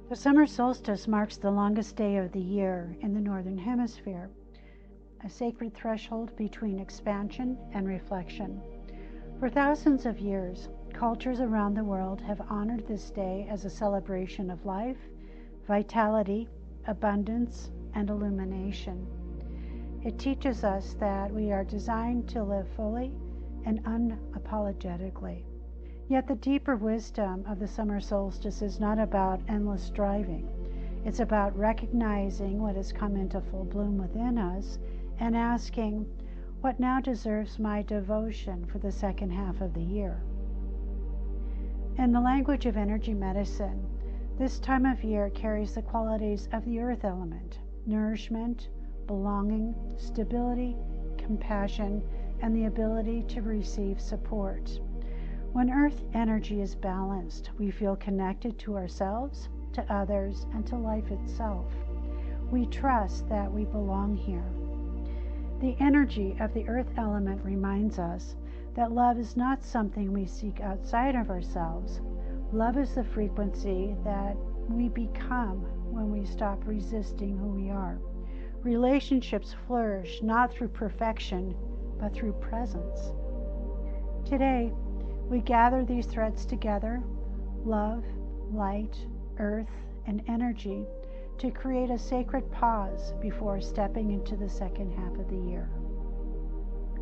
The summer solstice marks the longest day of the year in the Northern Hemisphere, a sacred threshold between expansion and reflection. For thousands of years, cultures around the world have honored this day as a celebration of life, vitality, abundance, and illumination. It teaches us that we are designed to live fully and unapologetically. Yet the deeper wisdom of the summer solstice is not about endless striving. It's about recognizing what has come into full bloom within us and asking, what now deserves my devotion for the second half of the year? In the language of energy medicine, this time of year carries the qualities of the earth element: nourishment, belonging, stability, compassion, and the ability to receive support. When earth energy is balanced, we feel connected to ourselves, to others, and to life itself. We trust that we belong here. The energy of the earth element reminds us that love is not something we seek outside of ourselves. Love is the frequency that we become when we stop resisting who we are. Relationships flourish not through perfection, but through presence. Today, we gather these threads together, love, light, earth, and energy, to create a sacred pause before stepping into the second half of the year.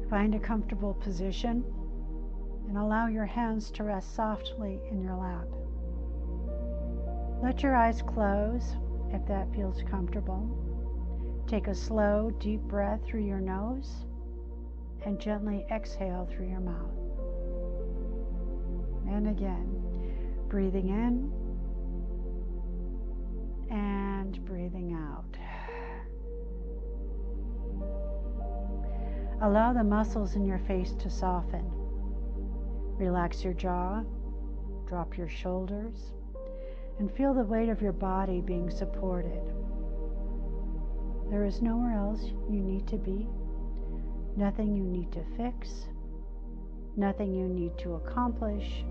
Find a comfortable position and allow your hands to rest softly in your lap. Let your eyes close if that feels comfortable. Take a slow, deep breath through your nose and gently exhale through your mouth. And again, breathing in and breathing out. Allow the muscles in your face to soften. Relax your jaw, drop your shoulders, and feel the weight of your body being supported. There is nowhere else you need to be, nothing you need to fix, nothing you need to accomplish,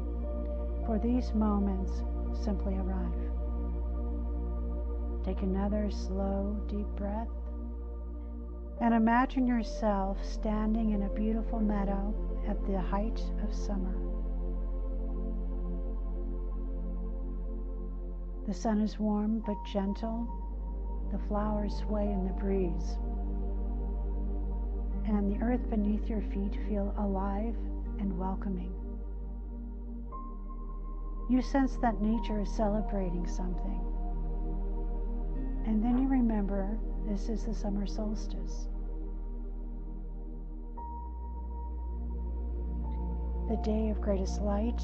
for these moments simply arrive. Take another slow, deep breath and imagine yourself standing in a beautiful meadow at the height of summer. The sun is warm but gentle. The flowers sway in the breeze, and the earth beneath your feet feels alive and welcoming. You sense that nature is celebrating something. And then you remember this is the summer solstice. The day of greatest light,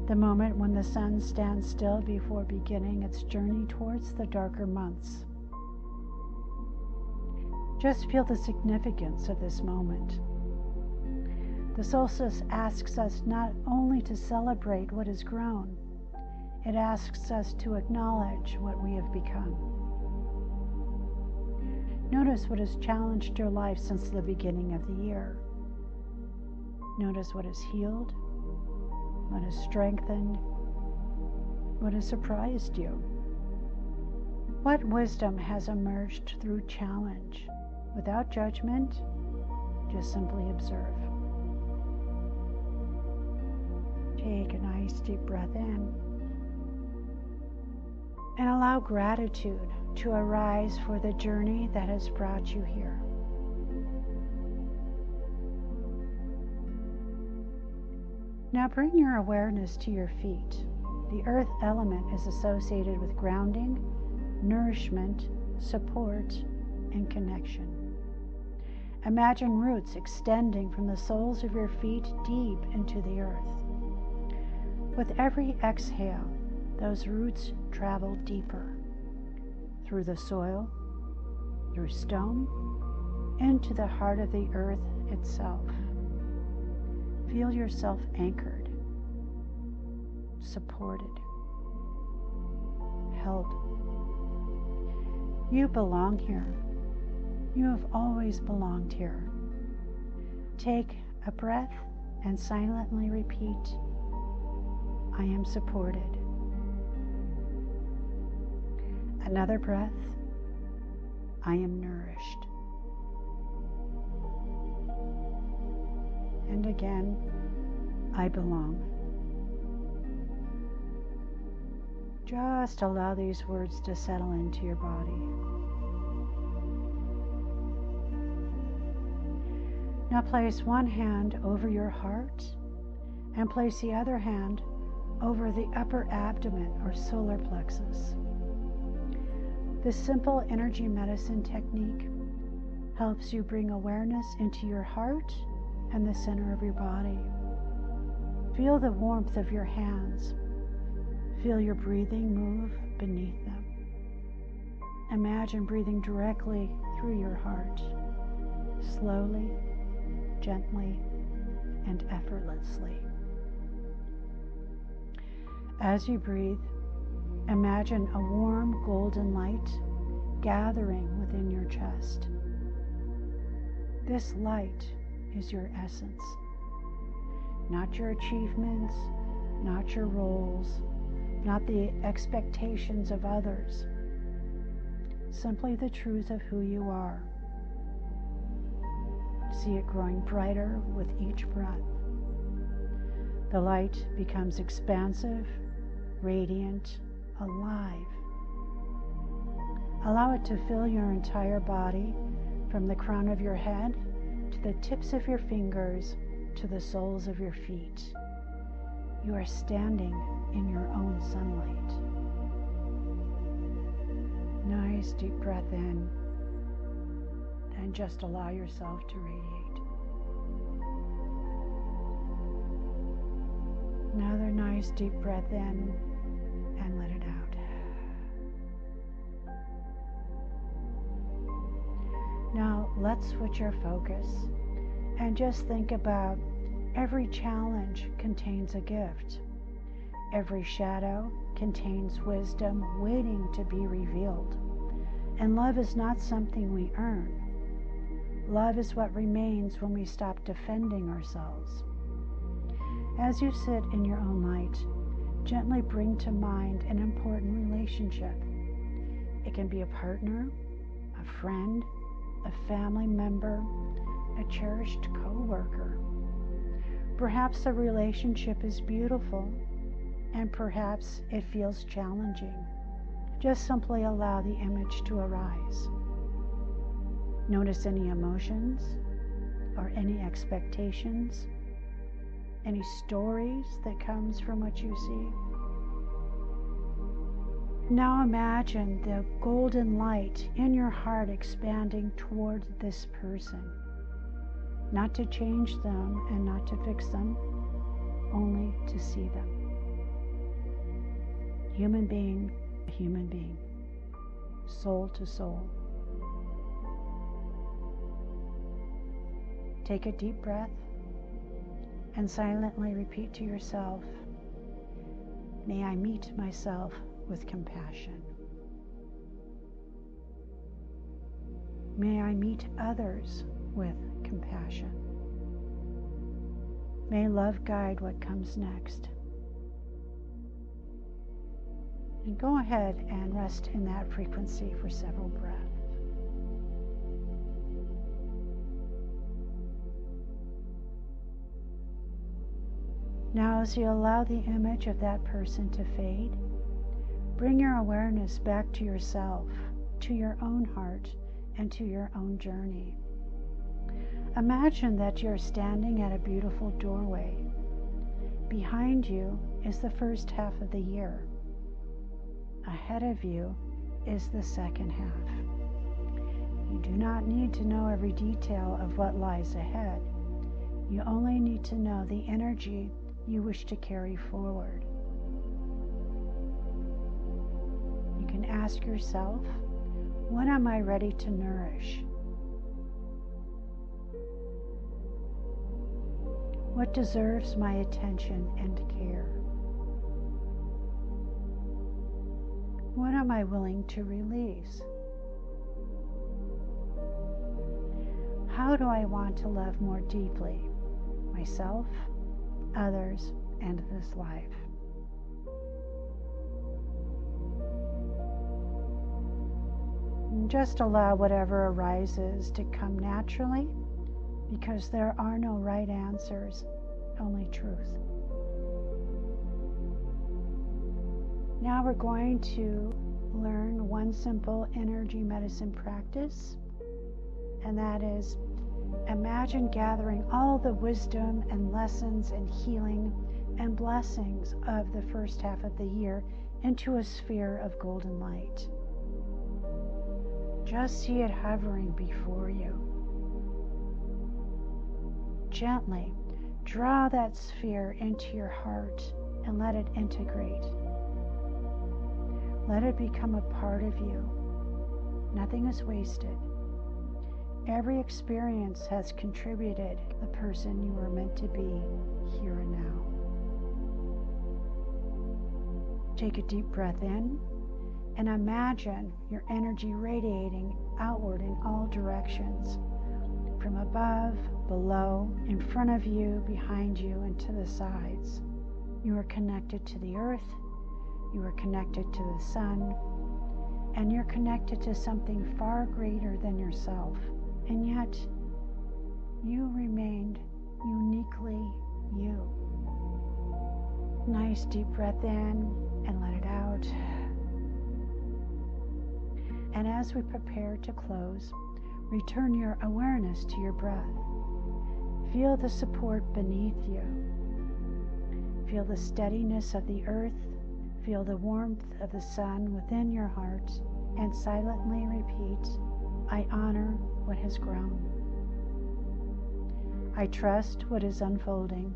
the moment when the sun stands still before beginning its journey towards the darker months. Just feel the significance of this moment. The solstice asks us not only to celebrate what has grown, it asks us to acknowledge what we have become. Notice what has challenged your life since the beginning of the year. Notice what has healed, what has strengthened, what has surprised you. What wisdom has emerged through challenge? Without judgment, just simply observe. Take a nice deep breath in and allow gratitude to arise for the journey that has brought you here. Now bring your awareness to your feet. The earth element is associated with grounding, nourishment, support, and connection. Imagine roots extending from the soles of your feet deep into the earth. With every exhale, those roots travel deeper through the soil, through stone, into the heart of the earth itself. Feel yourself anchored, supported, held. You belong here. You have always belonged here. Take a breath and silently repeat, I am supported. Another breath. I am nourished. And again, I belong. Just allow these words to settle into your body. Now place one hand over your heart and place the other hand over the upper abdomen or solar plexus. This simple energy medicine technique helps you bring awareness into your heart and the center of your body. Feel the warmth of your hands. Feel your breathing move beneath them. Imagine breathing directly through your heart, slowly, gently, and effortlessly. As you breathe, imagine a warm golden light gathering within your chest. This light is your essence, not your achievements, not your roles, not the expectations of others, simply the truth of who you are. See it growing brighter with each breath. The light becomes expansive, radiant, alive. Allow it to fill your entire body from the crown of your head to the tips of your fingers to the soles of your feet. You are standing in your own sunlight. Nice deep breath in, and just allow yourself to radiate. Another nice deep breath in and let it out. Now let's switch our focus and just think about every challenge contains a gift. Every shadow contains wisdom waiting to be revealed. And love is not something we earn. Love is what remains when we stop defending ourselves. As you sit in your own light, gently bring to mind an important relationship. It can be a partner, a friend, a family member, a cherished co-worker. Perhaps the relationship is beautiful, and perhaps it feels challenging. Just simply allow the image to arise. Notice any emotions or any expectations, any stories that comes from what you see. Now imagine the golden light in your heart expanding toward this person. Not to change them and not to fix them, only to see them. Human being, human being, soul to soul. Take a deep breath and silently repeat to yourself, may I meet myself with compassion. May I meet others with compassion. May love guide what comes next. And go ahead and rest in that frequency for several breaths. Now, as you allow the image of that person to fade, bring your awareness back to yourself, to your own heart, and to your own journey. Imagine that you're standing at a beautiful doorway. Behind you is the first half of the year. Ahead of you is the second half. You do not need to know every detail of what lies ahead. You only need to know the energy you wish to carry forward. You can ask yourself, when am I ready to nourish? What deserves my attention and care? What am I willing to release? How do I want to love more deeply? Myself, others, and this life. And just allow whatever arises to come naturally, because there are no right answers, only truth. Now we're going to learn one simple energy medicine practice, and that is imagine gathering all the wisdom and lessons and healing and blessings of the first half of the year into a sphere of golden light. Just see it hovering before you. Gently draw that sphere into your heart and let it integrate. Let it become a part of you. Nothing is wasted. Every experience has contributed the person you were meant to be here and now. Take a deep breath in and imagine your energy radiating outward in all directions, from above, below, in front of you, behind you, and to the sides. You are connected to the earth, you are connected to the sun, and you're connected to something far greater than yourself. And yet, you remained uniquely you. Nice deep breath in and let it out. And as we prepare to close, return your awareness to your breath. Feel the support beneath you. Feel the steadiness of the earth. Feel the warmth of the sun within your heart, and silently repeat, I honor what has grown. I trust what is unfolding.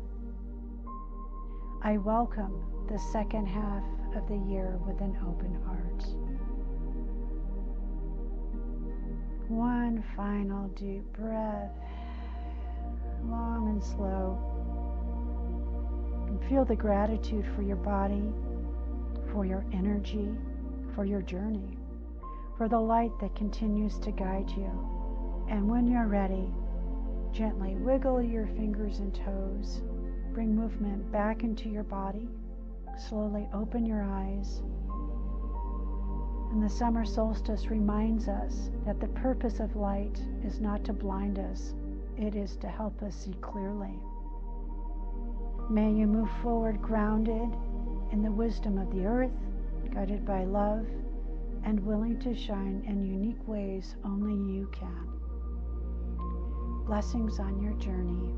I welcome the second half of the year with an open heart. One final deep breath, long and slow. And feel the gratitude for your body, for your energy, for your journey, for the light that continues to guide you. And when you're ready, gently wiggle your fingers and toes. Bring movement back into your body. Slowly open your eyes. And the summer solstice reminds us that the purpose of light is not to blind us, it is to help us see clearly. May you move forward grounded in the wisdom of the earth, guided by love, and willing to shine in unique ways only you can. Blessings on your journey.